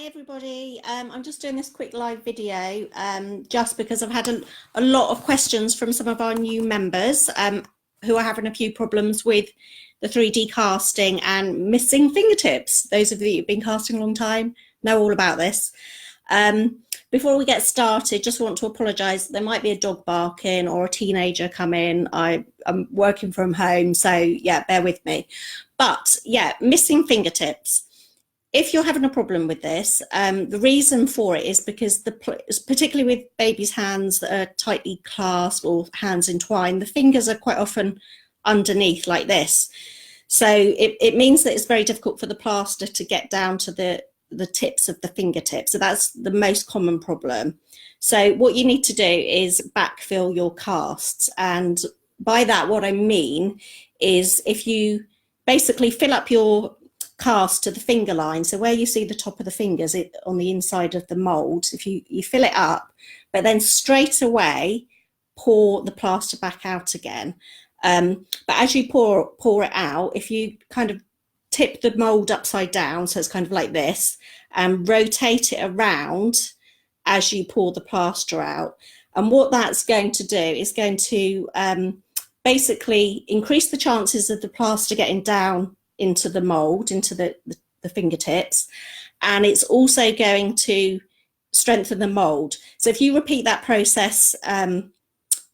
everybody. I'm just doing this quick live video just because I've had a lot of questions from some of our new members who are having a few problems with the 3D casting and missing fingertips. Those of you who've been casting a long time know all about this. Before we get started, just want to apologise. There might be a dog barking or a teenager come in. I'm working from home, so yeah, bear with me. But yeah, missing fingertips. If you're having a problem with this, the reason for it is because particularly with babies' hands that are tightly clasped or hands entwined, the fingers are quite often underneath like this. So it means that it's very difficult for the plaster to get down to the tips of the fingertips. So that's the most common problem. So what you need to do is backfill your casts. And by that, what I mean is if you basically fill up your cast to the finger line, so where you see the top of the fingers on the inside of the mold, if you fill it up, but then straight away pour the plaster back out again. But as you pour it out, if you kind of tip the mold upside down, so it's kind of like this, and rotate it around as you pour the plaster out. And what that's going to do is going to basically increase the chances of the plaster getting down into the mold, into the fingertips, and it's also going to strengthen the mold. So if you repeat that process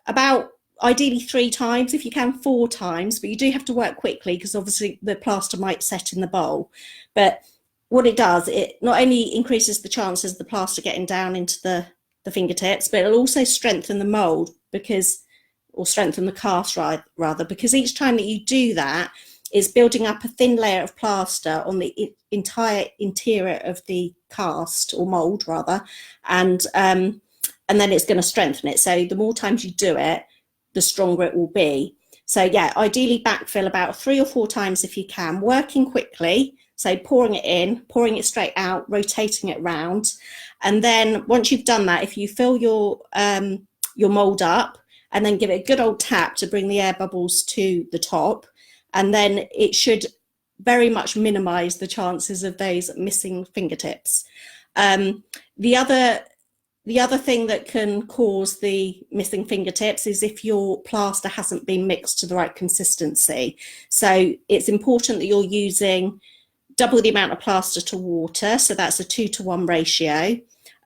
about ideally 3 times, if you can 4 times, but you do have to work quickly because obviously the plaster might set in the bowl. But what it does, it not only increases the chances of the plaster getting down into the fingertips, but it'll also strengthen the mold or strengthen the cast rather, because each time that you do that, is building up a thin layer of plaster on the entire interior of the cast or mold rather, and then it's going to strengthen it. So the more times you do it, the stronger it will be. So yeah, ideally backfill about 3 or 4 times if you can, working quickly. So pouring it in, pouring it straight out, rotating it round, and then once you've done that, if you fill your mold up and then give it a good old tap to bring the air bubbles to the top, and then it should very much minimize the chances of those missing fingertips. The other thing that can cause the missing fingertips is if your plaster hasn't been mixed to the right consistency. So it's important that you're using double the amount of plaster to water. So that's a 2-to-1 ratio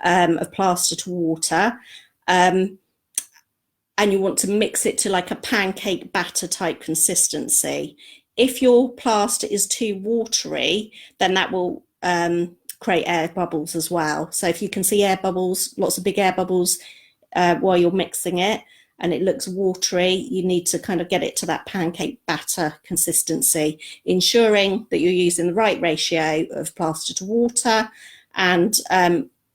of plaster to water. And you want to mix it to like a pancake batter type consistency. If your plaster is too watery, then that will create air bubbles as well. So if you can see air bubbles, lots of big air bubbles while you're mixing it, and it looks watery, you need to kind of get it to that pancake batter consistency, ensuring that you're using the right ratio of plaster to water and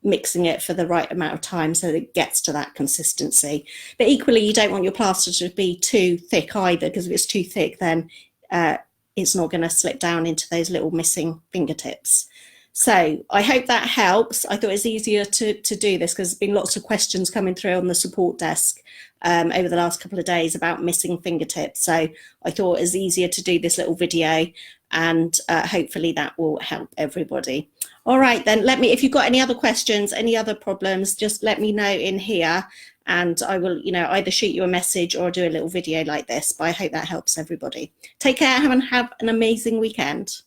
mixing it for the right amount of time so that it gets to that consistency. But equally, you don't want your plaster to be too thick either, because if it's too thick, then it's not going to slip down into those little missing fingertips. So I hope that helps. I thought it's easier to do this because there's been lots of questions coming through on the support desk over the last couple of days about missing fingertips. So I thought it was easier to do this little video, and hopefully that will help everybody. All right, then if you've got any other questions, any other problems, just let me know in here, and I will, either shoot you a message or do a little video like this. But I hope that helps everybody. Take care and have an amazing weekend.